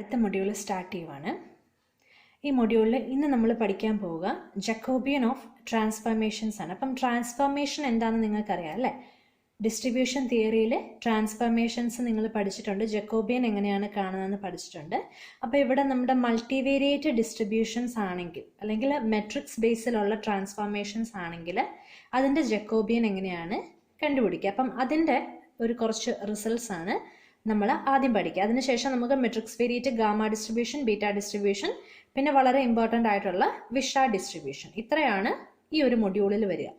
അടുത്ത module start ചെയ്യുവാണ്. ഈ മൊഡ്യൂളിൽ ഇന്ന് നമ്മൾ പഠിക്കാൻ പോവുക ജക്കോബിയൻ ഓഫ് ട്രാൻസ്ഫോർമേഷൻസ് ആണ്. അപ്പം ട്രാൻസ്ഫോർമേഷൻ എന്താണെന്ന് നിങ്ങൾക്കറിയാം അല്ലേ? ഡിസ്ട്രിബ്യൂഷൻ തിയറിയിൽ ട്രാൻസ്ഫോർമേഷൻസ് നിങ്ങൾ പഠിച്ചിട്ടുണ്ട്, ജക്കോബിയൻ എങ്ങനെയാണ് കാണുന്നതെന്ന് പഠിച്ചിട്ടുണ്ട്. അപ്പോൾ ഇവിടെ നമ്മുടെ മൾട്ടിവേരിയേറ്റ് ഡിസ്ട്രിബ്യൂഷൻസ് ആണെങ്കിൽ അല്ലെങ്കിൽ മെട്രിക്സ് ബേസിലുള്ള ട്രാൻസ്ഫോർമേഷൻസ് ആണെങ്കിൽ അതിൻ്റെ ജക്കോബിയൻ എങ്ങനെയാണ് കണ്ടുപിടിക്കുക. അപ്പം അതിൻ്റെ ഒരു കുറച്ച് റിസൾട്ട്സ് ആണ് നമ്മൾ ആദ്യം പഠിക്കുക. അതിനുശേഷം നമുക്ക് matrix variate, gamma distribution, beta distribution, പിന്നെ വളരെ ഇമ്പോർട്ടൻ്റ് ആയിട്ടുള്ള വിഷ ഡിസ്ട്രിബ്യൂഷൻ. ഇത്രയാണ് ഈ ഒരു മൊഡ്യൂളിൽ വരിക.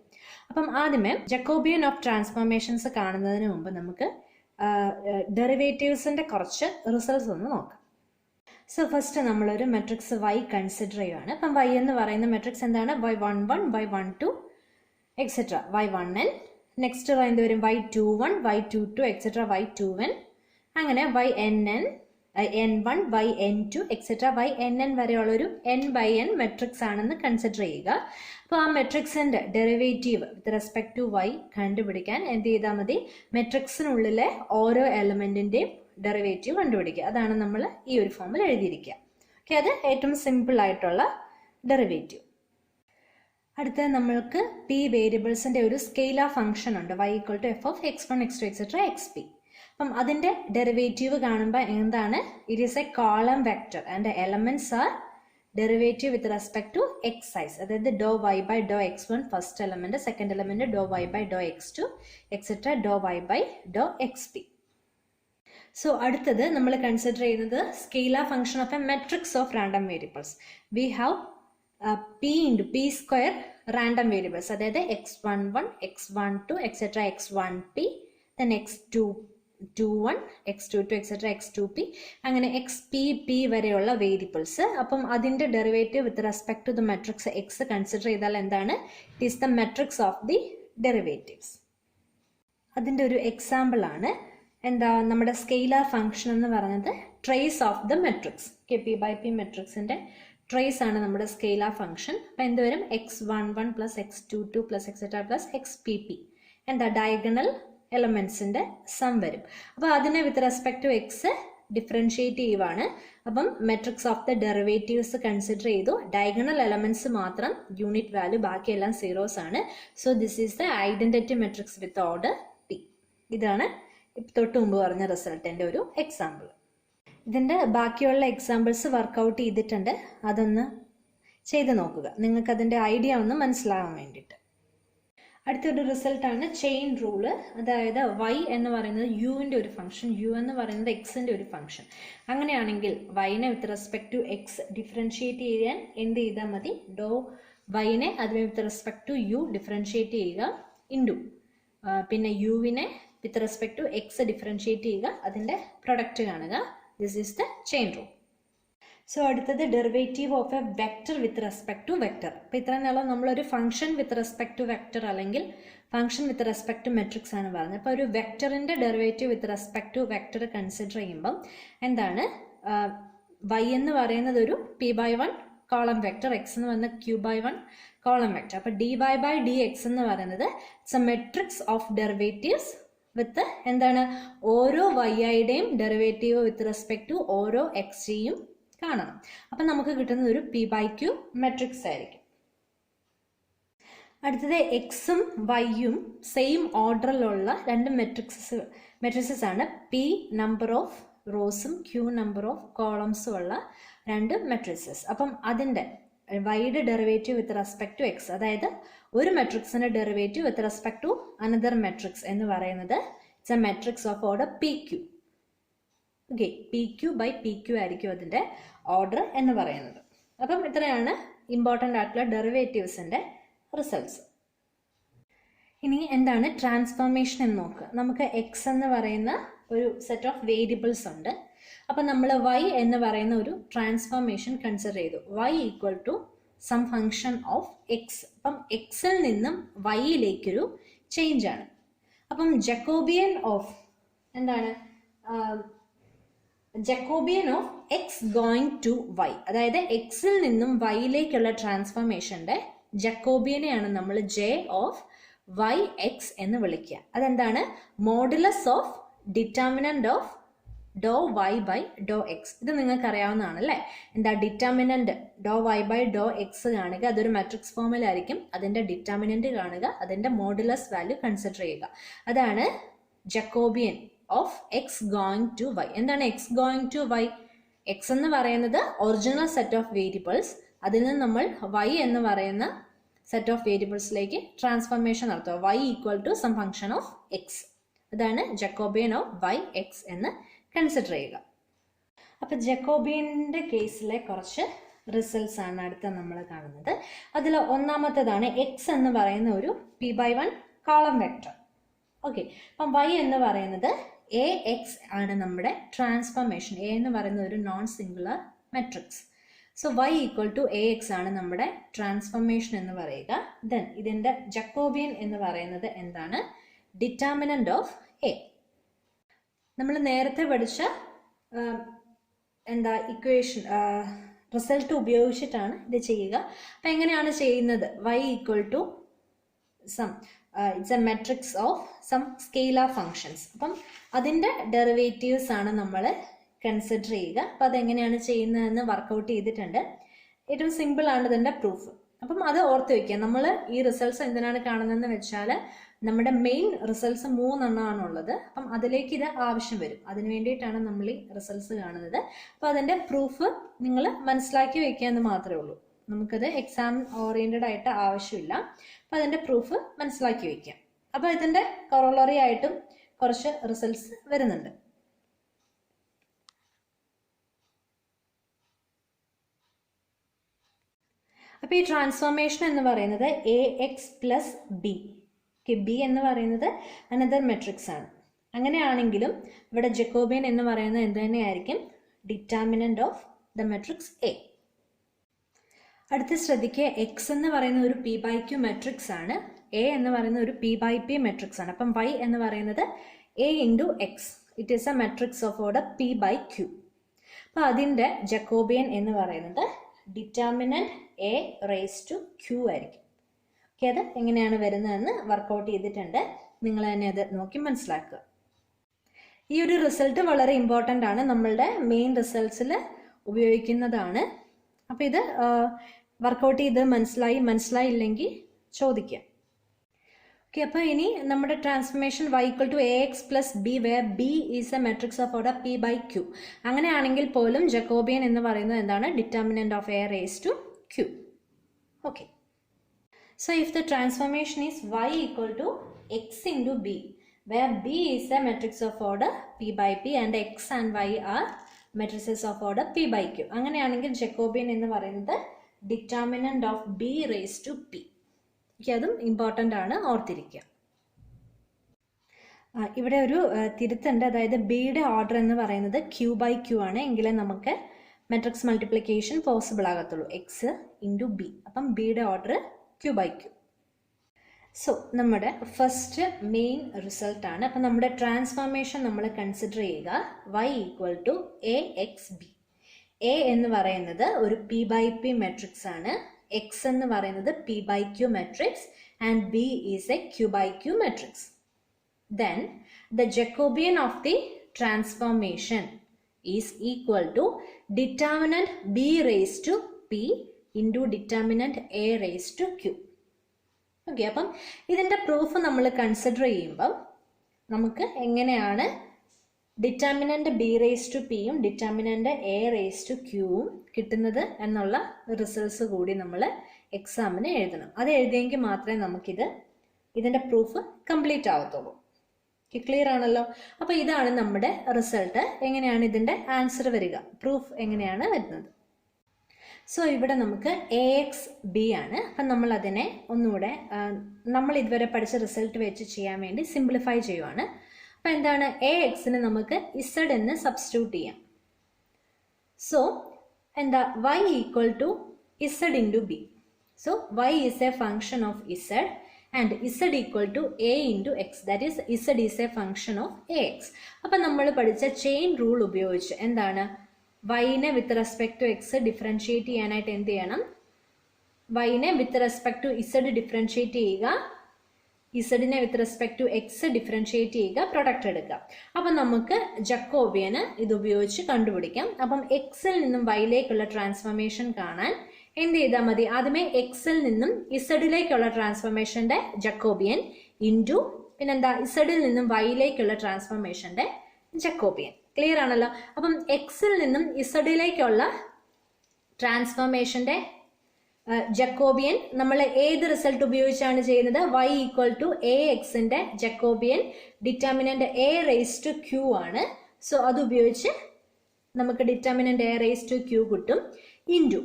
അപ്പം ആദ്യമേ ജക്കോബിയൻ ഓഫ് ട്രാൻസ്ഫോർമേഷൻസ് കാണുന്നതിന് മുമ്പ് നമുക്ക് ഡെറിവേറ്റീവ്സിൻ്റെ കുറച്ച് റിസൾട്ട്സ് ഒന്ന് നോക്കാം. സോ ഫസ്റ്റ് നമ്മളൊരു മെട്രിക്സ് y കൺസിഡർ ചെയ്യുകയാണ്. അപ്പം y എന്ന് പറയുന്ന മെട്രിക്സ് എന്താണ്? y11, y12 etcetera, y1n. Next എന്ത് വരും? y21, y22 etcetera, y2n. അങ്ങനെ yn1, yn2 എക്സെട്ര yn വരെയുള്ളൊരു n/n മെട്രിക്സ് ആണെന്ന് കൺസിഡർ ചെയ്യുക. അപ്പോൾ ആ മെട്രിക്സിൻ്റെ derivative with respect to y കണ്ടുപിടിക്കാൻ എന്ത് ചെയ്താൽ മതി? മെട്രിക്സിനുള്ളിലെ ഓരോ എലമെൻറ്റിൻ്റെയും ഡെറിവേറ്റീവ് കണ്ടുപിടിക്കുക. അതാണ് നമ്മൾ ഈ ഒരു ഫോമിൽ എഴുതിയിരിക്കുക. ഓക്കെ, അത് ഏറ്റവും സിമ്പിൾ ആയിട്ടുള്ള ഡെറിവേറ്റീവ്. അടുത്തത് നമ്മൾക്ക് p വേരിയബിൾസിൻ്റെ ഒരു സ്കെയിലാർ ഫംഗ്ഷൻ ഉണ്ട്, y = f of x1, x2 etcetera xp. അപ്പം അതിൻ്റെ ഡെറിവേറ്റീവ് കാണുമ്പോൾ എന്താണ്? It is a column vector and elements are derivative with respect to X i's. അതായത് doe Y by doe x1 first element, second element doe Y by doe x2 etcetera doe Y by doe xp. So അടുത്തത് നമ്മൾ consider ചെയ്യുന്നത് scalar function of a matrix of random variables. We have p into p square random variables, അതായത് x11, x12 etcetera x1p, then x21, x22 etcetera x2p, അങ്ങനെ xpp വരെയുള്ള variables. അപ്പം അതിൻ്റെ derivative with respect to the matrix X consider ചെയ്താൽ എന്താണ്? It is the matrix of the derivatives. അതിൻ്റെ ഒരു example ആണ് എന്താ നമ്മുടെ സ്കെയിലാർ ഫംഗ്ഷൻ എന്ന് പറയുന്നത് trace of the matrix. p by p മെട്രിക്സിൻ്റെ ട്രേസ് ആണ് നമ്മുടെ സ്കെയിലാർ ഫംഗ്ഷൻ. അപ്പം എന്ത് വരും? x11 plus x22 plus etcetera plus xpp. എന്താ? ഡയഗണൽ എലമെന്റ്സിന്റെ സം വരും. അപ്പോൾ അതിനെ with respect to X differentiate ചെയ്യുവാണ്. അപ്പം matrix of the derivatives consider ചെയ്തു. ഡയഗണൽ എലമെന്റ്സ് മാത്രം യൂണിറ്റ് വാല്യൂ, ബാക്കിയെല്ലാം സീറോസ് ആണ്. So this is the identity matrix with order p. ഇതാണ് തൊട്ട് മുമ്പ് പറഞ്ഞ റിസൾട്ടിന്റെ ഒരു എക്സാമ്പിൾ. ഇതിൻ്റെ ബാക്കിയുള്ള എക്സാമ്പിൾസ് വർക്കൗട്ട് ചെയ്തിട്ടുണ്ട്, അതൊന്ന് ചെയ്ത് നോക്കുക, നിങ്ങൾക്ക് അതിൻ്റെ ഐഡിയ ഒന്ന് മനസ്സിലാവാൻ വേണ്ടിയിട്ട്. അടുത്തൊരു റിസൾട്ടാണ് ചെയിൻ റൂള്. അതായത് y എന്ന് പറയുന്നത് യുവിൻ്റെ ഒരു ഫംഗ്ഷൻ, u എന്ന് പറയുന്നത് എക്സിൻ്റെ ഒരു ഫംഗ്ഷൻ. അങ്ങനെയാണെങ്കിൽ വൈനെ with respect to X differentiate ചെയ്യാൻ എന്ത് ചെയ്താൽ മതി? ഡോ വൈനെ അതിനെ with respect to U differentiate ചെയ്യുക ഇൻറ്റു പിന്നെ യുവിനെ with respect to X differentiate ചെയ്യുക, അതിൻ്റെ പ്രൊഡക്റ്റ് കാണുക. This is the chain rule. So അടുത്തത് derivative of a vector with respect to vector. അപ്പോൾ ഇത്രയും നാളും നമ്മളൊരു function with respect to vector അല്ലെങ്കിൽ function with respect to matrix ആണ് പറഞ്ഞത്. അപ്പോൾ ഒരു വെക്റ്ററിൻ്റെ derivative with respect to vector consider ചെയ്യുമ്പം എന്താണ്? y എന്ന് പറയുന്നത് ഒരു p/1 കോളം വെക്റ്റർ, x എന്ന് പറയുന്നത് q/1 കോളം വെക്റ്റർ. അപ്പോൾ dy ബൈ dx എന്ന് പറയുന്നത് it's a matrix of derivatives with എന്താണ്? ഓരോ y-യുടെയും ഡെറിവേറ്റീവ് വിത്ത് റെസ്പെക്ട് ടു ഓരോ x-യും കാണണം. അപ്പം നമുക്ക് കിട്ടുന്നത് ഒരു p/q മെട്രിക്സ് ആയിരിക്കും. അടുത്തത് എക്സും വൈയും സെയിം ഓർഡറിലുള്ള രണ്ട് മെട്രിക്സസ് ആണ്. p നമ്പർ ഓഫ് റോസും q നമ്പർ ഓഫ് കോളംസും ഉള്ള രണ്ട് മെട്രിക്സസ്. അപ്പം അതിൻ്റെ വൈയുടെ derivative with respect to X, അതായത് ഒരു മെട്രിക്സിൻ്റെ derivative with respect to another matrix എന്ന് പറയുന്നത് it's a matrix of order pq. Okay, pq by pq ആയിരിക്കും അതിൻ്റെ ഓർഡർ എന്ന് പറയുന്നത്. അപ്പം ഇത്രയാണ് ഇമ്പോർട്ടൻ്റ് ആയിട്ടുള്ള ഡെറിവേറ്റീവ്സിൻ്റെ റിസൾട്ട്സ്. ഇനി എന്താണ് ട്രാൻസ്ഫോർമേഷൻ എന്ന് നോക്കുക. നമുക്ക് എക്സ് എന്ന് പറയുന്ന ഒരു സെറ്റ് ഓഫ് വേരിയബിൾസ് ഉണ്ട്. അപ്പം നമ്മൾ y എന്ന് പറയുന്ന ഒരു ട്രാൻസ്ഫോർമേഷൻ കൺസിഡർ ചെയ്തു. y equal to some function of X. അപ്പം എക്സിൽ നിന്നും വൈയിലേക്കൊരു ചേഞ്ച് ആണ്. അപ്പം ജക്കോബിയൻ ഓഫ് എന്താണ്? Jacobian of X going to Y, അതായത് എക്സിൽ നിന്നും വൈയിലേക്കുള്ള ട്രാൻസ്ഫോർമേഷൻ്റെ ജക്കോബിയനെയാണ് നമ്മൾ ജെ ഓഫ് വൈ എക്സ് എന്ന് വിളിക്കുക. അതെന്താണ്? Modulus of determinant of do Y by do X. ഇത് നിങ്ങൾക്ക് അറിയാവുന്നതാണ് അല്ലേ? എന്താ determinant do Y by do X കാണുക, അതൊരു മാട്രിക്സ് ഫോമിലായിരിക്കും. അതിന്റെ ഡിറ്റർമിനന്റ് കാണുക, അതിന്റെ മോഡുലസ് വാല്യൂ കൺസിഡർ ചെയ്യുക. അതാണ് Jacobian of X going to Y. എന്താണ് X going to Y? X എന്ന് പറയുന്നത് ഒറിജിനൽ സെറ്റ് ഓഫ് വേരിയബിൾസ്, അതിൽ നിന്ന് നമ്മൾ വൈ എന്ന് പറയുന്ന സെറ്റ് ഓഫ് വേരിയബിൾസിലേക്ക് ട്രാൻസ്ഫോർമേഷൻ നടത്തുക. Y equal to some function of X. അതാണ് ജക്കോബിയൻ ഓഫ് വൈ എക്സ് എന്ന് കൺസിഡർ ചെയ്യുക. അപ്പൊ ജക്കോബിയന്റെ കേസിലെ കുറച്ച് റിസൾട്ട്സ് ആണ് അടുത്ത നമ്മൾ കാണുന്നത്. അതിൽ ഒന്നാമത്തേതാണ് എക്സ് എന്ന് പറയുന്ന ഒരു p/1 കോളം വെക്ടർ. ഓക്കെ, അപ്പം y എന്ന് പറയുന്നത് എ എക്സ് ആണ് നമ്മുടെ ട്രാൻസ്ഫോർമേഷൻ. എ എന്ന് പറയുന്ന ഒരു non singular matrix. So y equal to A X ആണ് നമ്മുടെ ട്രാൻസ്ഫോർമേഷൻ എന്ന് പറയുക. ദെൻ ഇതിന്റെ ജക്കോബിയൻ എന്ന് പറയുന്നത് എന്താണ്? Determinant of A. നമ്മൾ നേരത്തെ പഠിച്ച ഇക്വേഷൻ റിസൾട്ട് ഉപയോഗിച്ചിട്ടാണ് ഇത് ചെയ്യുക. അപ്പം എങ്ങനെയാണ് ചെയ്യുന്നത്? y equal to some it's a matrix of some scalar functions. അപ്പം അതിൻ്റെ ഡെറിവേറ്റീവ്സ് ആണ് നമ്മൾ കൺസിഡർ ചെയ്യുക. അപ്പം അതെങ്ങനെയാണ് ചെയ്യുന്നതെന്ന് വർക്കൗട്ട് ചെയ്തിട്ടുണ്ട്. ഏറ്റവും സിമ്പിൾ ആണ് ഇതിൻ്റെ പ്രൂഫ്. അപ്പം അത് ഓർത്ത് വയ്ക്കുക. നമ്മൾ ഈ റിസൾട്ട്സ് എന്തിനാണ് കാണുന്നതെന്ന് വെച്ചാൽ നമ്മുടെ മെയിൻ റിസൾട്ട്സ് 3 എണ്ണമാണുള്ളത്. അപ്പം അതിലേക്ക് ഇത് ആവശ്യം വരും. അതിന് വേണ്ടിയിട്ടാണ് നമ്മൾ ഈ റിസൾട്ട്സ് കാണുന്നത്. അപ്പം അതിൻ്റെ പ്രൂഫ് നിങ്ങൾ മനസ്സിലാക്കി വയ്ക്കുക എന്ന് മാത്രമേ ഉള്ളൂ. നമുക്കത് എക്സാം ഓറിയന്റഡ് ആയിട്ട് ആവശ്യമില്ല. അപ്പം അതിൻ്റെ പ്രൂഫ് മനസ്സിലാക്കി വയ്ക്കുക. അപ്പം ഇതിൻ്റെ കൊറോളറി ആയിട്ടും കുറച്ച് റിസൾട്ട്സ് വരുന്നുണ്ട്. അപ്പോൾ ഈ ട്രാൻസ്ഫോർമേഷൻ എന്ന് പറയുന്നത് A X plus B. B എന്ന് പറയുന്നത് അനദർ മെട്രിക്സ് ആണ്. അങ്ങനെയാണെങ്കിലും ഇവിടെ ജക്കോബിയൻ എന്ന് പറയുന്നത് എന്ത് തന്നെയായിരിക്കും? Determinant of the matrix A. അടുത്ത് ശ്രദ്ധിക്കുക, എക്സ് എന്ന് പറയുന്ന ഒരു p/q മെട്രിക്സ് ആണ്, എ എന്ന് പറയുന്ന ഒരു p/p മെട്രിക്സ് ആണ്. അപ്പം y എന്ന് പറയുന്നത് a into X. It is a matrix of order p/q. അപ്പം അതിൻ്റെ ജക്കോബിയൻ എന്ന് പറയുന്നത് determinant a raise to q ആയിരിക്കും. ഓക്കെ, അത് എങ്ങനെയാണ് വരുന്നതെന്ന് വർക്കൗട്ട് ചെയ്തിട്ടുണ്ട്. നിങ്ങൾ തന്നെ അത് നോക്കി മനസ്സിലാക്കുക. ഈ ഒരു റിസൾട്ട് വളരെ ഇമ്പോർട്ടൻ്റ് ആണ്, നമ്മളുടെ മെയിൻ റിസൾട്ട്സിൽ ഉപയോഗിക്കുന്നതാണ്. അപ്പോൾ ഇത് വർക്കൗട്ട് ചെയ്ത് മനസ്സിലായില്ലെങ്കിൽ ചോദിക്കാം. ഓക്കെ, അപ്പോൾ ഇനി നമ്മുടെ transformation y equal to A X plus B, where B is a matrix of order p/q. അങ്ങനെയാണെങ്കിൽ പോലും ജക്കോബിയൻ എന്ന് പറയുന്നത് എന്താണ്? Determinant of A raise to q. Okay, so if the transformation is y equal to x into b, where b is a matrix of order p/p and x and y are matrices of order p/q. അങ്ങനെയാണെങ്കിൽ Jacobian എന്ന് പറയുന്നത് determinant of b raise to p. അതും important ആണ്, ഓർത്തിരിക്കുക. ഇവിടെ ഒരു തിരുത്തുണ്ട്. അതായത് ബിയുടെ ഓർഡർ എന്ന് പറയുന്നത് q/q ആണ്. എങ്കിലേ നമുക്ക് മെട്രിക്സ് മൾട്ടിപ്ലിക്കേഷൻ പോസിബിൾ ആകത്തുള്ളൂ. X into B. അപ്പം ബിയുടെ ഓർഡർ q/q. സോ നമ്മുടെ ഫസ്റ്റ് മെയിൻ റിസൾട്ട് ആണ്. അപ്പം നമ്മുടെ ട്രാൻസ്ഫോർമേഷൻ നമ്മൾ കൺസിഡർ ചെയ്യുക y equal to A X B. A എന്ന് പറയുന്നത് ഒരു p/p മെട്രിക്സ് ആണ്, എക്സ് എന്ന് പറയുന്നത് p/q matrix and B is a q/q matrix. Then the Jacobian of the transformation is equal to determinant b raise to p into determinant A raise to q. Okay, അപ്പം ഇതിൻ്റെ proof നമ്മൾ consider ചെയ്യുമ്പം നമുക്ക് എങ്ങനെയാണ് determinant b raise to പിയും determinant A raise to ക്യൂവും കിട്ടുന്നത് എന്നുള്ള റിസൾട്ട്സ് കൂടി നമ്മൾ എക്സാമിന് എഴുതണം. അത് എഴുതിയെങ്കിൽ മാത്രമേ ഇതിൻ്റെ പ്രൂഫ് കംപ്ലീറ്റ് ആവത്തുള്ളൂ. ക്ലിയർ ആണല്ലോ? അപ്പോൾ ഇതാണ് നമ്മുടെ റിസൾട്ട്. എങ്ങനെയാണ് ഇതിൻ്റെ ആൻസർ വരിക, പ്രൂഫ് എങ്ങനെയാണ് വരുന്നത്? സോ ഇവിടെ നമുക്ക് എ എക്സ് ബി ആണ്. അപ്പം നമ്മൾ അതിനെ ഒന്നുകൂടെ നമ്മൾ ഇതുവരെ പഠിച്ച റിസൾട്ട് വെച്ച് ചെയ്യാൻ വേണ്ടി സിംപ്ലിഫൈ ചെയ്യുവാണ്. അപ്പം എന്താണ്? എ എക്സിന് നമുക്ക് ഇസഡ് എന്ന് സബ്സ്റ്റിറ്റ്യൂട്ട് ചെയ്യാം. സോ എന്താ? y equal to z into b. So y is a function of z and z equal to a into x. That is z is a function of a x. അപ്പം നമ്മൾ പഠിച്ച chain rule ഉപയോഗിച്ച് എന്താണ്? വൈനെ with respect to X differentiate ചെയ്യാനായിട്ട് എന്ത് ചെയ്യണം? വൈനെ with respect to z differentiate ചെയ്യുക, ഇസഡിനെ with respect to X differentiate ചെയ്യുക, പ്രൊഡക്റ്റ് എടുക്കുക. അപ്പം നമുക്ക് ജക്കോബിയന് ഇത് ഉപയോഗിച്ച് കണ്ടുപിടിക്കാം. അപ്പം എക്സിൽ നിന്നും വൈയിലേക്കുള്ള ട്രാൻസ്ഫോർമേഷൻ കാണാൻ എന്ത് ചെയ്താൽ മതി? ആദ്യമേ എക്സിൽ നിന്നും ഇസഡിലേക്കുള്ള ട്രാൻസ്ഫോർമേഷന്റെ ജക്കോബിയൻ ഇൻറ്റു പിന്നെന്താ ഇസഡിൽ നിന്നും വൈയിലേക്കുള്ള ട്രാൻസ്ഫോർമേഷന്റെ ജക്കോബിയൻ. ക്ലിയർ ആണല്ലോ? അപ്പം എക്സിൽ നിന്നും ഇസഡിലേക്കുള്ള ട്രാൻസ്ഫോർമേഷന്റെ ജക്കോബിയൻ നമ്മൾ ഏത് റിസൾട്ട് ഉപയോഗിച്ചാണ് ചെയ്യുന്നത്? y ഈക്വൽ ടു എ എക്സിന്റെ Jacobian determinant A raise to q ആണ്. സോ അത് ഉപയോഗിച്ച് നമുക്ക് determinant A raise to q കിട്ടും. ഇൻറ്റു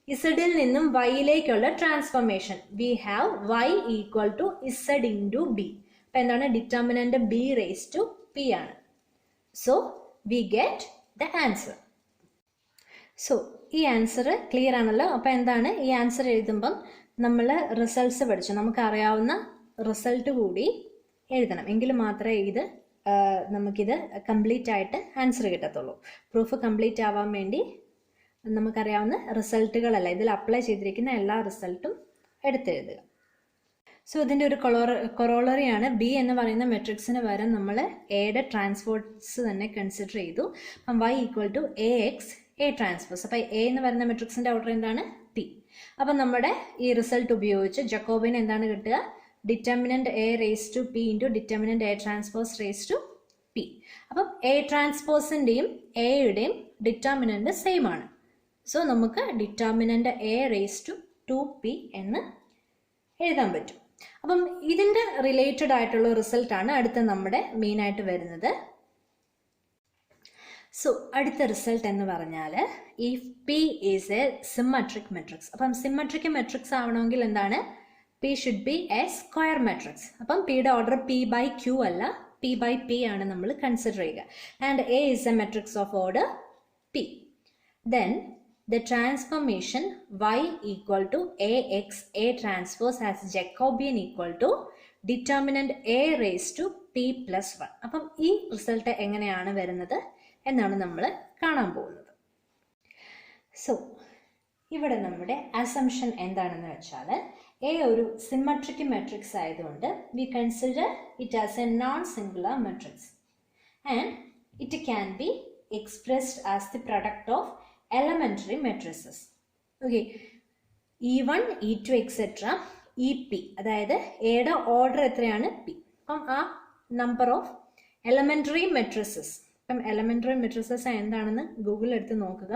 ഇസഡിൽ നിന്നും വൈയിലേക്കുള്ള transformation we have y equal to z into b. അപ്പൊ എന്താണ്? Determinant b raise to p ആണ്. So we get the answer. So ഈ ആൻസർ ക്ലിയർ ആണല്ലോ? അപ്പം എന്താണ് ഈ ആൻസർ എഴുതുമ്പം നമ്മൾ റിസൾട്ട്സ് പഠിച്ചു, നമുക്കറിയാവുന്ന റിസൾട്ട് കൂടി എഴുതണം, എങ്കിൽ മാത്രമേ ഇത് നമുക്കിത് കംപ്ലീറ്റ് ആയിട്ട് ആൻസർ കിട്ടത്തുള്ളൂ. പ്രൂഫ് കംപ്ലീറ്റ് ആവാൻ വേണ്ടി നമുക്കറിയാവുന്ന റിസൾട്ടുകളല്ല, ഇതിൽ അപ്ലൈ ചെയ്തിരിക്കുന്ന എല്ലാ റിസൾട്ടും എടുത്തെഴുതുക. സോ ഇതിൻ്റെ ഒരു കൊറോളറിയാണ് ബി എന്ന് പറയുന്ന മെട്രിക്സിന് പകരം നമ്മൾ എയുടെ ട്രാൻസ്പോർട്സ് തന്നെ കൺസിഡർ ചെയ്തു. അപ്പം y equal to A X A transpose. അപ്പം എ എന്ന് പറയുന്ന മെട്രിക്സിൻ്റെ ഔട്ടർ എന്താണ്? പി. അപ്പം നമ്മുടെ ഈ റിസൾട്ട് ഉപയോഗിച്ച് ജക്കോബിന് എന്താണ് കിട്ടുക? Determinant A raise to P into determinant A transpose raise to P. അപ്പം എ ട്രാൻസ്പോസിൻ്റെയും എയുടെയും ഡിറ്റർമിനന്റ് സെയിം ആണ്. സോ നമുക്ക് determinant A raise to 2p എന്ന് എഴുതാൻ പറ്റും. അപ്പം ഇതിൻ്റെ റിലേറ്റഡ് ആയിട്ടുള്ള റിസൾട്ടാണ് അടുത്ത നമ്മുടെ മെയിനായിട്ട് വരുന്നത്. സോ അടുത്ത റിസൾട്ട് എന്ന് പറഞ്ഞാൽ if P is A symmetric matrix. അപ്പം സിമ്മട്രിക് മെട്രിക്സ് ആവണമെങ്കിൽ എന്താണ്? P should be A square matrix. അപ്പം പിയുടെ ഓർഡർ പി ബൈ ക്യൂ അല്ല, പി ബൈ പി ആണ് നമ്മൾ കൺസിഡർ ചെയ്യുക. And A is a matrix of order p. Then the transformation y equal to ax a transpose has Jacobian equal to determinant a raised to p plus 1. അപ്പം ഈ result എങ്ങനെയാണ് വരുന്നത് എന്നാണ് നമ്മൾ കാണാൻ പോകുന്നത്. സോ ഇവിടെ നമ്മുടെ അസംഷൻ എന്താണെന്ന് വെച്ചാൽ എ ഒരു സിമ്മട്രിക് മെട്രിക്സ് ആയതുകൊണ്ട് we consider it as A non singular matrix and it can be expressed as the product of elementary matrices. Okay, E1, E2 etcetera EP, അതായത് എയുടെ ഓർഡർ എത്രയാണ്? പി. അപ്പം ആ നമ്പർ ഓഫ് എലമെൻ്ററി മെട്രിസസ്. അപ്പം elementary matrices എന്താണെന്ന് ഗൂഗിളിൽ എടുത്ത് നോക്കുക.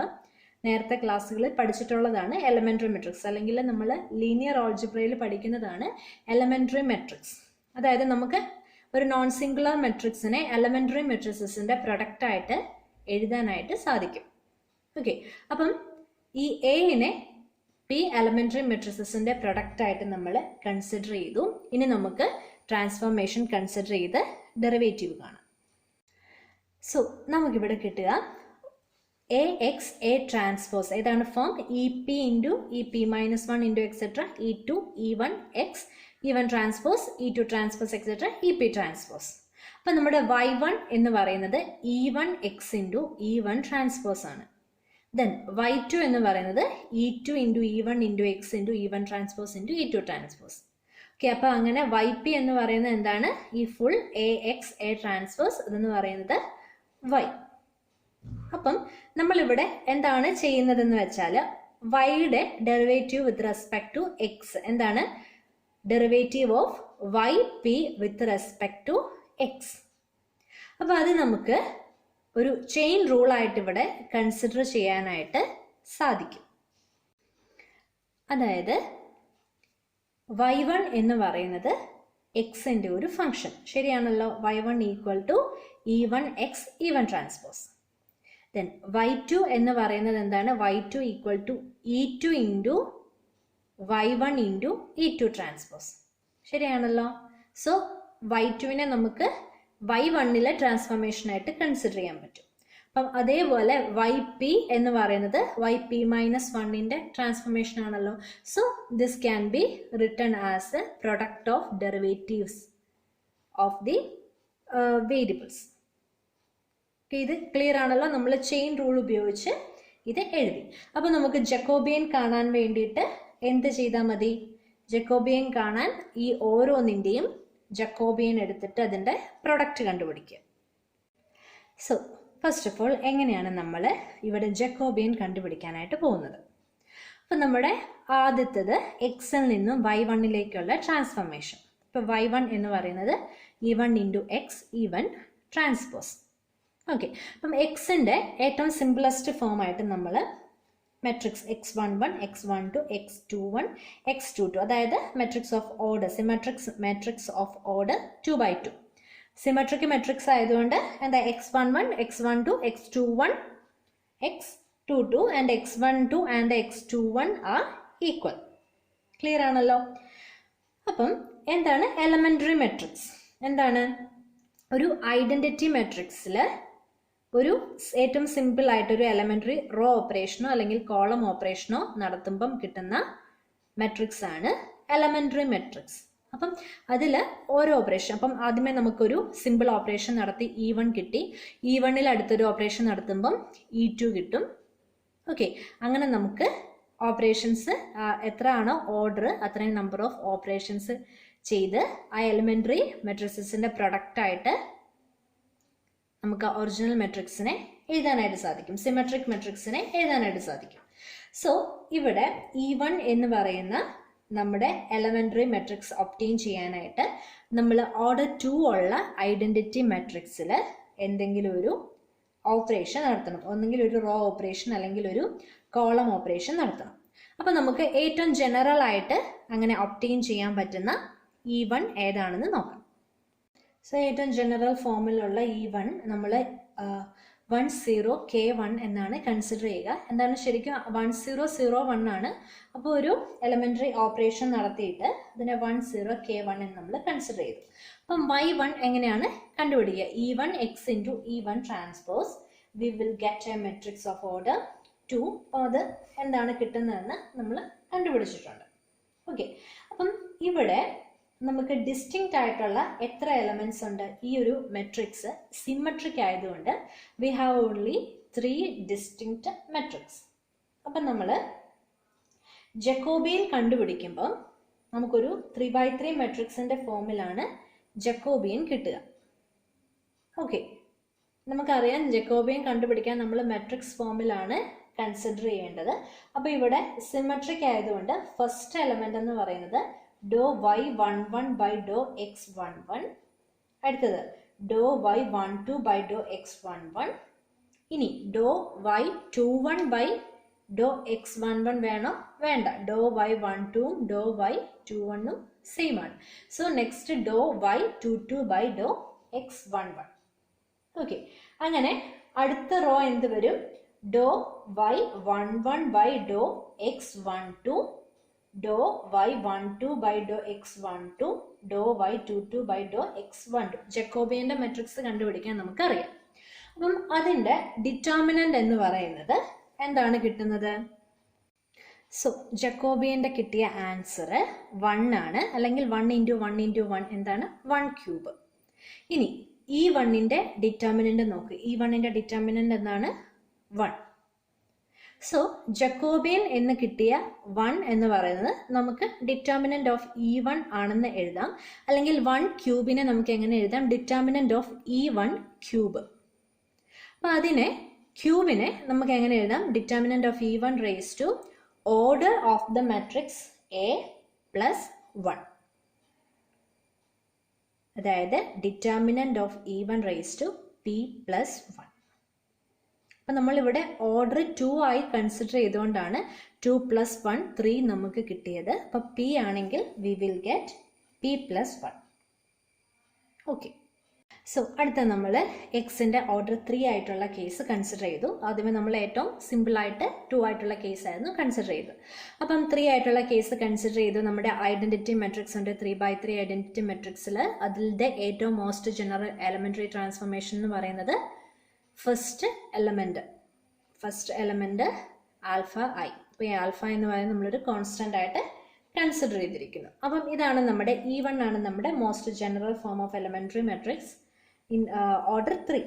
നേരത്തെ ക്ലാസ്സുകളിൽ പഠിച്ചിട്ടുള്ളതാണ് എലമെൻ്ററി മെട്രിക്സ്, അല്ലെങ്കിൽ നമ്മൾ ലീനിയർ ഓൾജിബ്രയിൽ പഠിക്കുന്നതാണ് എലമെൻ്ററി മെട്രിക്സ്. അതായത് നമുക്ക് ഒരു നോൺ സിംഗുലർ മെട്രിക്സിനെ എലമെൻ്ററി മെട്രിസസിൻ്റെ പ്രൊഡക്റ്റായിട്ട് എഴുതാനായിട്ട് സാധിക്കും. ഓക്കെ, അപ്പം ഈ എനെ പി എലമെൻ്ററി മെട്രിസസിൻ്റെ പ്രൊഡക്റ്റായിട്ട് നമ്മൾ കൺസിഡർ ചെയ്തു. ഇനി നമുക്ക് ട്രാൻസ്ഫോർമേഷൻ കൺസിഡർ ചെയ്ത് ഡെറിവേറ്റീവ് കാണാം. സോ നമുക്കിവിടെ കിട്ടുക എ എക്സ് എ ട്രാൻസ്പോസ് ഏതാണ് form? E P into E P minus 1 into etcetera E2 E1 X E1 transpose E2 transpose etcetera EP transpose. അപ്പം നമ്മുടെ y1 എന്ന് പറയുന്നത് E1 X into E1 transpose ആണ്. Then y2 എന്ന് പറയുന്നത് E2 into E1 into X into E1 transpose into E2 transpose. Okay, അപ്പോൾ അങ്ങനെ YP എന്ന് പറയുന്നത് എന്താണ്? ഈ full a X A transpose ഇതെന്ന് പറയുന്നത് y. അപ്പം നമ്മളിവിടെ എന്താണ് ചെയ്യുന്നതെന്ന് വെച്ചാൽ വൈയുടെ derivative with respect to x എന്താണ്? Derivative of YP with respect to x. അപ്പോൾ അത് നമുക്ക് ഒരു ചെയിൻ റൂളായിട്ട് ഇവിടെ കൺസിഡർ ചെയ്യാനായിട്ട് സാധിക്കും. അതായത് y1 എന്ന് പറയുന്നത് എക്സിൻ്റെ ഒരു ഫംഗ്ഷൻ, ശരിയാണല്ലോ? y1 equal to E1 X E1 transpose. Then y2 എന്ന് പറയുന്നത് എന്താണ്? y2 equal to E2 into y1 into E2 transpose, ശരിയാണല്ലോ? സോ y2വിനെ നമുക്ക് y1ലെ ട്രാൻസ്ഫോർമേഷനായിട്ട് കൺസിഡർ ചെയ്യാൻ പറ്റും. അപ്പം അതേപോലെ YP എന്ന് പറയുന്നത് YP മൈനസ് 1ൻ്റെ ട്രാൻസ്ഫോർമേഷൻ ആണല്ലോ. So this can be written as A product of derivatives of the variables. ഇത് ക്ലിയർ ആണല്ലോ? നമ്മൾ ചെയിൻ റൂൾ ഉപയോഗിച്ച് ഇത് എഴുതി. അപ്പോൾ നമുക്ക് ജക്കോബിയൻ കാണാൻ വേണ്ടിയിട്ട് എന്ത് ചെയ്താൽ മതി? ജക്കോബിയൻ കാണാൻ ഈ ഓരോന്നിൻ്റെയും ജക്കോബിയൻ എടുത്തിട്ട് അതിൻ്റെ പ്രൊഡക്റ്റ് കണ്ടുപിടിക്കുക. സോ ഫസ്റ്റ് ഓഫ് ഓൾ എങ്ങനെയാണ് നമ്മൾ ഇവിടെ ജക്കോബിയൻ കണ്ടുപിടിക്കാനായിട്ട് പോകുന്നത്? അപ്പം നമ്മുടെ ആദ്യത്തേത് എക്സിൽ നിന്നും y1ലേക്കുള്ള ട്രാൻസ്ഫർമേഷൻ. ഇപ്പോൾ y1 എന്ന് പറയുന്നത് e1 into X e1 transpose. Okay, അപ്പം എക്സിൻ്റെ ഏറ്റവും സിംപ്ലസ്റ്റ് ഫോമായിട്ട് നമ്മൾ matrix x11 x12 x21 x22, അതായത് matrix of order, matrix of order 2x2. Symmetric matrix ആയതുകൊണ്ട് എന്താ x11 x12 x21 x22 and x12 and x21 are equal. Clear ആണല്ലോ? അപ്പം എന്താണ് എലമെൻ്ററി മെട്രിക്സ്? എന്താണ് ഒരു ഐഡൻറ്റിറ്റി മെട്രിക്സിൽ ഒരു ഏറ്റവും സിമ്പിൾ ആയിട്ടൊരു എലമെൻ്ററി റോ ഓപ്പറേഷനോ അല്ലെങ്കിൽ കോളം ഓപ്പറേഷനോ നടത്തുമ്പം കിട്ടുന്ന മെട്രിക്സ് ആണ് എലമെൻ്ററി മെട്രിക്സ്. അപ്പം അതിൽ ഓരോ ഓപ്പറേഷൻ, അപ്പം ആദ്യമേ നമുക്കൊരു സിമ്പിൾ ഓപ്പറേഷൻ നടത്തി E1 കിട്ടി, E1ൽ അടുത്തൊരു ഓപ്പറേഷൻ നടത്തുമ്പം E2 കിട്ടും. ഓക്കെ, അങ്ങനെ നമുക്ക് ഓപ്പറേഷൻസ് എത്ര ആണോ ഓർഡർ അത്രയും നമ്പർ ഓഫ് ഓപ്പറേഷൻസ് ചെയ്ത് ആ എലിമെൻ്ററി മെട്രിക്സിൻ്റെ പ്രൊഡക്റ്റായിട്ട് നമുക്ക് ഒറിജിനൽ മെട്രിക്സിനെ എഴുതാനായിട്ട് സാധിക്കും, സിമെട്രിക് മെട്രിക്സിനെ എഴുതാനായിട്ട് സാധിക്കും. സോ ഇവിടെ E1 എന്ന് പറയുന്ന നമ്മുടെ എലമെൻ്ററി മെട്രിക്സ് ഒബ്റ്റെയിൻ ചെയ്യാനായിട്ട് നമ്മൾ ഓർഡർ 2 ഉള്ള ഐഡൻറ്റിറ്റി മെട്രിക്സിൽ എന്തെങ്കിലും ഒരു ഓപ്പറേഷൻ നടത്തണം. ഒന്നെങ്കിൽ ഒരു റോ ഓപ്പറേഷൻ അല്ലെങ്കിൽ ഒരു കോളം ഓപ്പറേഷൻ നടത്തണം. അപ്പോൾ നമുക്ക് ഏറ്റവും ജനറൽ ആയിട്ട് അങ്ങനെ ഒബ്റ്റെയിൻ ചെയ്യാൻ പറ്റുന്ന E1 ഏതാണെന്ന് നോക്കാം. സോ ഏറ്റവും ജനറൽ ഫോമിലുള്ള E1 നമ്മൾ 10K1 എന്നാണ് കൺസിഡർ ചെയ്യുക. എന്താണ് ശരിക്കും 1001 ആണ്. അപ്പോൾ ഒരു എലമെൻ്ററി ഓപ്പറേഷൻ നടത്തിയിട്ട് അതിനെ 10K1 എന്ന് നമ്മൾ കൺസിഡർ ചെയ്തു. അപ്പം y1 എങ്ങനെയാണ് കണ്ടുപിടിക്കുക? E1 x into E1 transpose we will get A matrix of order 2. അപ്പോൾ അത് എന്താണ് കിട്ടുന്നതെന്ന് നമ്മൾ കണ്ടുപിടിച്ചിട്ടുണ്ട്. ഓക്കെ, അപ്പം ഇവിടെ നമുക്ക് ഡിസ്റ്റിങ്ക്റ്റ് ആയിട്ടുള്ള എത്ര എലമെന്റ്സ് ഉണ്ട്? ഈ ഒരു മെട്രിക്സ് സിമെട്രിക് ആയതുകൊണ്ട് we have only 3 distinct matrix. അപ്പം നമ്മൾ ജക്കോബിയൻ കണ്ടുപിടിക്കുമ്പോൾ നമുക്കൊരു 3x3 മെട്രിക്സിന്റെ ഫോമിലാണ് ജക്കോബിയൻ കിട്ടുക. ഓക്കെ, നമുക്കറിയാം ജക്കോബിയൻ കണ്ടുപിടിക്കാൻ നമ്മൾ മെട്രിക്സ് ഫോമിലാണ് കൺസിഡർ ചെയ്യേണ്ടത്. അപ്പോൾ ഇവിടെ സിമെട്രിക് ആയതുകൊണ്ട് ഫസ്റ്റ് എലമെന്റ് എന്ന് പറയുന്നത് ഡോ y11 ബൈ ഡോ x11, അടുത്തത് ഡോ y12 ബൈ ഡോ x11, ഇനി ഡോ y21 ബൈ ഡോ x11 വേണോ? വേണ്ട, ഡോ y12 ഡോ y21 സെയിം ആണ്. സോ നെക്സ്റ്റ് ഡോ y22 ബൈ ഡോ x11. ഓക്കെ, അങ്ങനെ അടുത്ത റോ എന്ത് വരും? ഡോ y11 ബൈ ഡോ x12, ഡോ y12 ബൈ ഡോ x12, ഡോ y22 ബൈ ഡോ x12. ജക്കോബിയന്റെ മെട്രിക്സ് കണ്ടുപിടിക്കാൻ നമുക്കറിയാം. അപ്പം അതിൻ്റെ ഡിറ്റർമിനന്റ് എന്ന് പറയുന്നത് എന്താണ് കിട്ടുന്നത്? സോ ജക്കോബിയന്റെ കിട്ടിയ ആൻസർ 1 ആണ്, അല്ലെങ്കിൽ 1 ഇൻറ്റു 1 ഇൻറ്റു 1 എന്താണ്? 1 ക്യൂബ്. ഇനി E1ന്റെ ഡിറ്റർമിനന്റ് നോക്ക്. E1ന്റെ ഡിറ്റർമിനന്റ് എന്താണ്? 1. സോ ജക്കോബിയൻ എന്ന് കിട്ടിയ 1 എന്ന് പറയുന്നത് നമുക്ക് ഡിറ്റർമിനന്റ് ഓഫ് E1 ആണെന്ന് എഴുതാം, അല്ലെങ്കിൽ 1 ക്യൂബിനെ നമുക്ക് എങ്ങനെ എഴുതാം? Determinant of E1 cube. അപ്പം അതിനെ ക്യൂബിനെ നമുക്ക് എങ്ങനെ എഴുതാം? Determinant of E1 raise to order of the matrix A plus 1, അതായത് determinant of E1 raise to P plus 1. അപ്പം നമ്മളിവിടെ ഓർഡർ 2 ആയി കൺസിഡർ ചെയ്തുകൊണ്ടാണ് 2 പ്ലസ് 1 3 നമുക്ക് കിട്ടിയത്. അപ്പം P ആണെങ്കിൽ we will get P plus 1. Okay, so അടുത്ത നമ്മൾ എക്സിൻ്റെ ഓർഡർ 3 ആയിട്ടുള്ള കേസ് കൺസിഡർ ചെയ്തു. ആദ്യമേ നമ്മൾ ഏറ്റവും സിമ്പിളായിട്ട് 2 ആയിട്ടുള്ള കേസ് ആയിരുന്നു കൺസിഡർ ചെയ്തത്. അപ്പം 3 ആയിട്ടുള്ള കേസ് കൺസിഡർ ചെയ്തു. നമ്മുടെ ഐഡൻറ്റിറ്റി മെട്രിക്സ് ഉണ്ട് 3x3 ഐഡൻറ്റിറ്റി മെട്രിക്സിൽ. അതിൻ്റെ ഏറ്റവും മോസ്റ്റ് ജനറൽ എലമെൻ്ററി ട്രാൻസ്ഫോർമേഷൻ എന്ന് പറയുന്നത് ഫസ്റ്റ് എലമെന്റ് ആൽഫ ഐ. അപ്പോൾ ഈ ആൽഫ എന്ന് പറയുന്നത് നമ്മളൊരു കോൺസ്റ്റന്റ് ആയിട്ട് കൺസിഡർ ചെയ്തിരിക്കുന്നു. അപ്പം ഇതാണ് നമ്മുടെ E1 ആണ് നമ്മുടെ most general form of elementary matrix in order 3.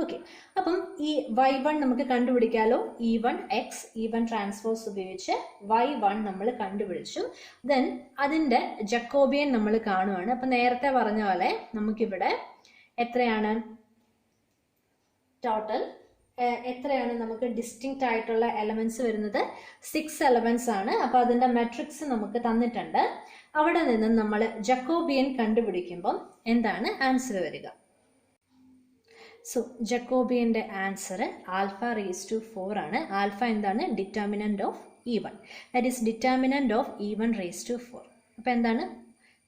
Okay, അപ്പം ഈ y1 നമുക്ക് കണ്ടുപിടിക്കാലോ. E1 ട്രാൻസ്പോസ് ഉപയോഗിച്ച് y1 നമ്മൾ കണ്ടുപിടിച്ചു. ദെൻ അതിൻ്റെ ജക്കോബിയൻ നമ്മൾ കാണുവാണ്. അപ്പം നേരത്തെ പറഞ്ഞ പോലെ നമുക്കിവിടെ എത്രയാണ് ടോട്ടൽ, എത്രയാണ് നമുക്ക് ഡിസ്റ്റിങ്ക്റ്റ് ആയിട്ടുള്ള എലമെന്റ്സ് വരുന്നത്? 6 എലമെന്റ്സ് ആണ്. അപ്പോൾ അതിൻ്റെ മെട്രിക്സ് നമുക്ക് തന്നിട്ടുണ്ട്. അവിടെ നിന്ന് നമ്മൾ ജക്കോബിയൻ കണ്ടുപിടിക്കുമ്പം എന്താണ് ആൻസർ വരിക? സോ ജക്കോബിയൻ്റെ ആൻസർ ആൽഫ റേസ് ടു 4 ആണ്. ആൽഫ എന്താണ്? Determinant of E1. That is determinant of E1 raise to 4. അപ്പോൾ എന്താണ്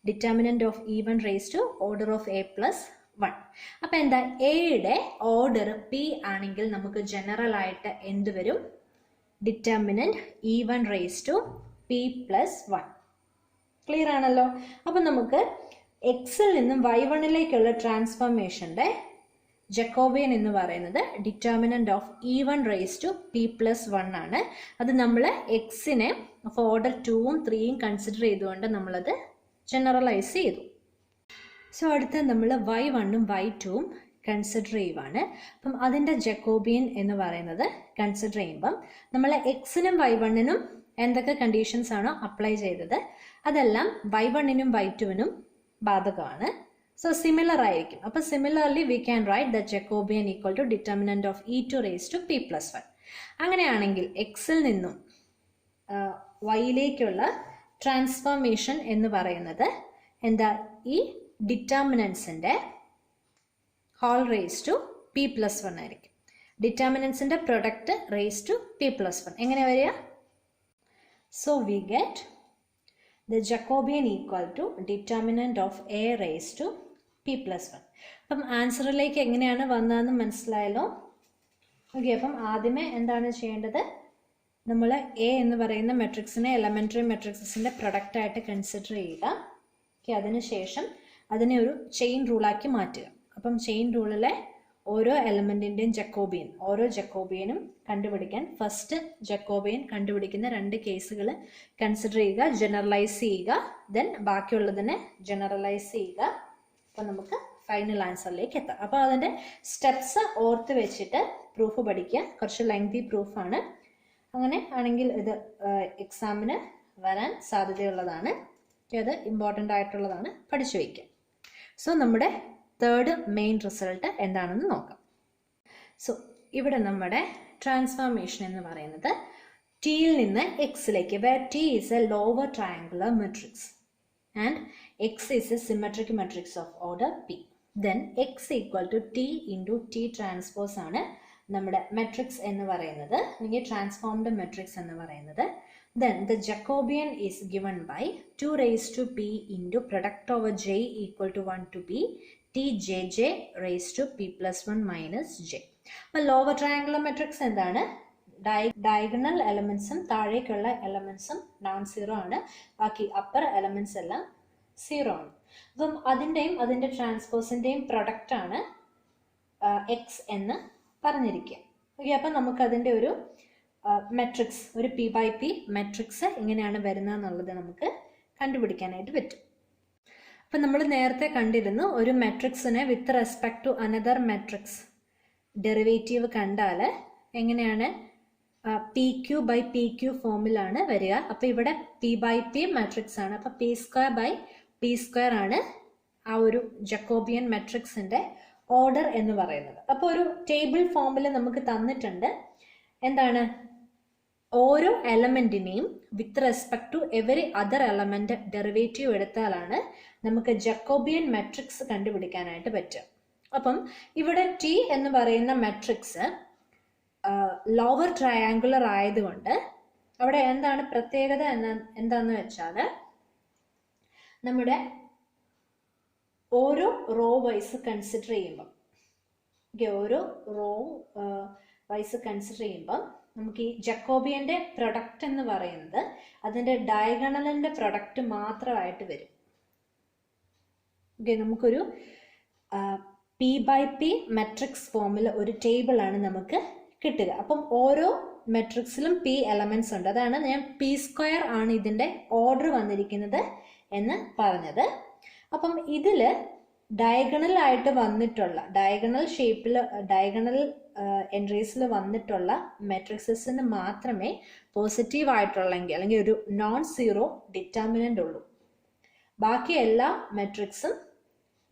determinant of E1 raise to order of A plus 1. അപ്പം എന്താ, എയുടെ ഓർഡർ പി ആണെങ്കിൽ നമുക്ക് ജനറൽ ആയിട്ട് എന്ത് വരും? Determinant E1 raise to P plus 1. Clear ആണല്ലോ. അപ്പം നമുക്ക് എക്സിൽ നിന്നും y1ലേക്കുള്ള ട്രാൻസ്ഫോർമേഷൻ്റെ ജക്കോബിയൻ എന്ന് പറയുന്നത് determinant of E1 raise to P plus 1 ആണ്. അത് നമ്മൾ എക്സിനെ ഓർഡർ 2ഉം 3ഉം കൺസിഡർ ചെയ്തുകൊണ്ട് നമ്മളത് ജനറലൈസ് ചെയ്തു. സോ അടുത്ത നമ്മൾ y1ഉം y2ഉം കൺസിഡർ ചെയ്യുവാണ്. അപ്പം അതിൻ്റെ ജക്കോബിയൻ എന്ന് പറയുന്നത് കൺസിഡർ ചെയ്യുമ്പം നമ്മൾ എക്സിനും y1നും എന്തൊക്കെ കണ്ടീഷൻസ് ആണോ അപ്ലൈ ചെയ്തത് അതെല്ലാം y1നും y2നും ബാധകമാണ്. സോ സിമിലർ ആയിരിക്കും. അപ്പോൾ similarly we can write the Jacobian equal to determinant of E2 raise to P plus 1. അങ്ങനെയാണെങ്കിൽ എക്സിൽ നിന്നും വൈയിലേക്കുള്ള ട്രാൻസ്ഫോർമേഷൻ എന്ന് പറയുന്നത് എന്താ? ഈ ഡിറ്റർമിനൻസിൻ്റെ whole raise to P plus 1 ആയിരിക്കും. ഡിറ്റർമിനൻസിൻ്റെ product raise to P plus 1 എങ്ങനെ വരിക? So we get the Jacobian equal to determinant of A raised to P plus 1. അപ്പം ആൻസറിലേക്ക് എങ്ങനെയാണ് വന്നതെന്ന് മനസ്സിലായല്ലോ. ഓക്കെ, അപ്പം ആദ്യമേ എന്താണ് ചെയ്യേണ്ടത്? നമ്മൾ എ എന്ന് പറയുന്ന മെട്രിക്സിനെ എലമെൻ്ററി മെട്രിക്സിൻ്റെ പ്രൊഡക്റ്റായിട്ട് കൺസിഡർ ചെയ്യുക. ഓക്കെ, അതിനുശേഷം അതിനെ ഒരു ചെയിൻ റൂളാക്കി മാറ്റുക. അപ്പം ചെയിൻ റൂളിലെ ഓരോ എലമെൻറ്റിൻ്റെയും ജക്കോബിയൻ, ഓരോ ജക്കോബിയനും കണ്ടുപിടിക്കാൻ ഫസ്റ്റ് ജക്കോബിയൻ കണ്ടുപിടിക്കുന്ന 2 കേസുകൾ കൺസിഡർ ചെയ്യുക, ജനറലൈസ് ചെയ്യുക, ദെൻ ബാക്കിയുള്ളതിനെ ജനറലൈസ് ചെയ്യുക. അപ്പം നമുക്ക് ഫൈനൽ ആൻസറിലേക്ക് എത്താം. അപ്പോൾ അതിൻ്റെ സ്റ്റെപ്സ് ഓർത്ത് വെച്ചിട്ട് പ്രൂഫ് പഠിക്കുക. കുറച്ച് ലെങ്തി പ്രൂഫാണ്. അങ്ങനെ ആണെങ്കിൽ ഇത് എക്സാമിന് വരാൻ സാധ്യതയുള്ളതാണ്. അത് ഇമ്പോർട്ടൻ്റ് ആയിട്ടുള്ളതാണ്, പഠിച്ചു വയ്ക്കുക. സോ നമ്മുടെ തേർഡ് മെയിൻ റിസൾട്ട് എന്താണെന്ന് നോക്കാം. സോ ഇവിടെ നമ്മുടെ ട്രാൻസ്ഫോർമേഷൻ എന്ന് പറയുന്നത് ടിയിൽ നിന്ന് എക്സിലേക്ക്, where t is a lower triangular matrix and x is a symmetric matrix of order p. Then x equal to t into t transpose ആണ് നമ്മുടെ മെട്രിക്സ് എന്ന് പറയുന്നത്, അല്ലെങ്കിൽ ട്രാൻസ്ഫോംഡ് മെട്രിക്സ് എന്ന് പറയുന്നത്. Then the Jacobian is given by 2 raised to p into product over j equal to 1 to p tjj raised to p plus 1 minus j. അപ്പോൾ lower triangular matrix എന്താണ്? Diagonal എലമെന്റ്സും താഴേക്കുള്ള എലമെന്റ്സും non zero ആണ്, ബാക്കി upper elements എല്ലാം zero ആണ്. അപ്പം അതിൻ്റെ ട്രാൻസ്പോസിൻ്റെയും പ്രൊഡക്റ്റാണ് എക്സ് എന്ന് പറഞ്ഞിരിക്കുക. ഓക്കെ, അപ്പം നമുക്കതിൻ്റെ ഒരു മെട്രിക്സ്, ഒരു പി ബൈ പി മെട്രിക്സ് എങ്ങനെയാണ് വരുന്നത് എന്നുള്ളത് നമുക്ക് കണ്ടുപിടിക്കാനായിട്ട് പറ്റും. അപ്പം നമ്മൾ നേരത്തെ കണ്ടിരുന്നു, ഒരു മെട്രിക്സിനെ with respect to another matrix derivative കണ്ടാൽ എങ്ങനെയാണ് p q by p q ഫോമിലാണ് വരിക. അപ്പോൾ ഇവിടെ പി ബൈ പി മെട്രിക്സ് ആണ്. അപ്പോൾ P square by P square ആണ് ആ ഒരു ജക്കോബിയൻ മെട്രിക്സിൻ്റെ ഓർഡർ എന്ന് പറയുന്നത്. അപ്പോൾ ഒരു ടേബിൾ ഫോമിൽ നമുക്ക് തന്നിട്ടുണ്ട്. എന്താണ്? ഓരോ എലമെന്റിനെയും with respect to every other element derivative എടുത്താലാണ് നമുക്ക് ജക്കോബിയൻ മെട്രിക്സ് കണ്ടുപിടിക്കാനായിട്ട് പറ്റുക. അപ്പം ഇവിടെ ടി എന്ന് പറയുന്ന മെട്രിക്സ് ലോവർ ട്രയാങ്കുലർ ആയതുകൊണ്ട് അവിടെ എന്താണ് പ്രത്യേകത എന്താന്ന് വെച്ചാൽ, നമ്മുടെ ഓരോ റോ വൈസ് കൺസിഡർ ചെയ്യുമ്പം, ഓരോ റോ വൈസ് കൺസിഡർ ചെയ്യുമ്പം നമുക്ക് ഈ ജക്കോബിയന്റെ പ്രൊഡക്റ്റ് എന്ന് പറയുന്നത് അതിന്റെ ഡയഗണലിന്റെ പ്രൊഡക്റ്റ് മാത്രമായിട്ട് വരും. ഓക്കെ, നമുക്കൊരു പി ബൈ പി മെട്രിക്സ് ഫോമിൽ ഒരു ടേബിൾ ആണ് നമുക്ക് കിട്ടുക. അപ്പം ഓരോ മെട്രിക്സിലും പി എലമെന്റ്സ് ഉണ്ട്. അതാണ് ഞാൻ പി സ്ക്വയർ ആണ് ഇതിന്റെ ഓർഡർ വന്നിരിക്കുന്നത് എന്ന് പറഞ്ഞത്. അപ്പം ഇതിൽ ഡയഗണൽ ആയിട്ട് വന്നിട്ടുള്ള ഡയഗണൽ ഷേപ്പിൽ ഡയഗണൽ എൻട്രീസിൽ വന്നിട്ടുള്ള മെട്രിക്സസിന് മാത്രമേ പോസിറ്റീവ് ആയിട്ടുള്ളെങ്കിൽ അല്ലെങ്കിൽ ഒരു നോൺ സീറോ ഡിറ്റർമിനന്റ് ഉള്ളൂ. ബാക്കി എല്ലാ മെട്രിക്സും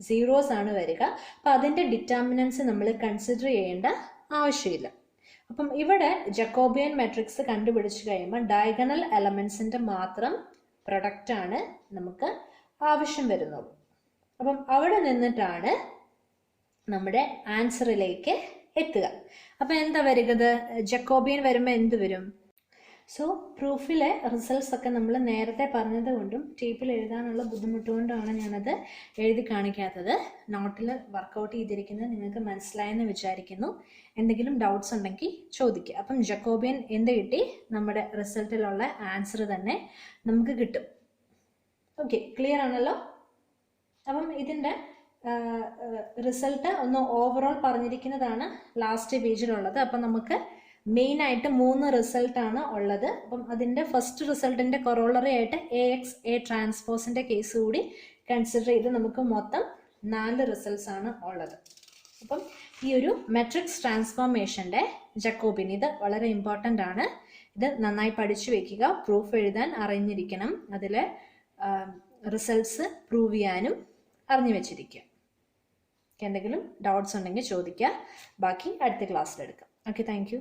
സീറോസ് ആണ് വരിക. അപ്പം അതിൻ്റെ ഡിറ്റർമിനൻസ് നമ്മൾ കൺസിഡർ ചെയ്യേണ്ട ആവശ്യമില്ല. അപ്പം ഇവിടെ ജക്കോബിയൻ മെട്രിക്സ് കണ്ടുപിടിച്ച് കഴിയുമ്പോൾ ഡയഗണൽ എലമെന്റ്സിന്റെ മാത്രം പ്രൊഡക്റ്റ് ആണ് നമുക്ക് ആവശ്യം വരുന്നുള്ളൂ. അപ്പം അവിടെ നിന്നിട്ടാണ് നമ്മുടെ ആൻസറിലേക്ക് എത്തുക. അപ്പം എന്താ വരികത്? ജക്കോബിയൻ വരുമ്പോൾ എന്ത് വരും? സോ പ്രൂഫിലെ റിസൾട്ട്സ് ഒക്കെ നമ്മൾ നേരത്തെ പറഞ്ഞത് കൊണ്ടും ടേപ്പിൽ എഴുതാനുള്ള ബുദ്ധിമുട്ട് കൊണ്ടാണ് ഞാനത് എഴുതി കാണിക്കാത്തത്. നോട്ടിൽ വർക്കൗട്ട് ചെയ്തിരിക്കുന്നത് നിങ്ങൾക്ക് മനസ്സിലായെന്ന് വിചാരിക്കുന്നു. എന്തെങ്കിലും ഡൗട്ട്സ് ഉണ്ടെങ്കിൽ ചോദിക്കുക. അപ്പം ജക്കോബിയൻ എന്ത് കിട്ടി? നമ്മുടെ റിസൾട്ടിലുള്ള ആൻസർ തന്നെ നമുക്ക് കിട്ടും. ഓക്കെ, ക്ലിയർ ആണല്ലോ? അപ്പം ഇതിൻ്റെ റിസൾട്ട് ഒന്ന് ഓവറോൾ പറഞ്ഞിരിക്കുന്നതാണ് ലാസ്റ്റ് പേജിലുള്ളത്. അപ്പം നമുക്ക് മെയിൻ ആയിട്ട് 3 റിസൾട്ടാണ് ഉള്ളത്. അപ്പം അതിൻ്റെ ഫസ്റ്റ് റിസൾട്ടിൻ്റെ കൊറോളറി ആയിട്ട് AX A ട്രാൻസ്പോസിൻ്റെ കേസ് കൂടി കൺസിഡർ ചെയ്ത് നമുക്ക് മൊത്തം 4 റിസൾട്ട്സ് ആണ് ഉള്ളത്. അപ്പം ഈ ഒരു മെട്രിക്സ് ട്രാൻസ്ഫോർമേഷൻ്റെ ജക്കോബിയൻ ഇത് വളരെ ഇമ്പോർട്ടൻ്റ് ആണ്. ഇത് നന്നായി പഠിച്ചു വെക്കുക. പ്രൂഫ് എഴുതാൻ അറിഞ്ഞിരിക്കണം. അതിൽ റിസൾട്ട്സ് പ്രൂവ് ചെയ്യാനും അറിഞ്ഞു വെച്ചിരിക്കുക. എന്തെങ്കിലും ഡൗട്ട്സ് ഉണ്ടെങ്കിൽ ചോദിക്കുക. ബാക്കി അടുത്ത ക്ലാസ്സിലെടുക്കാം. Okay, thank you.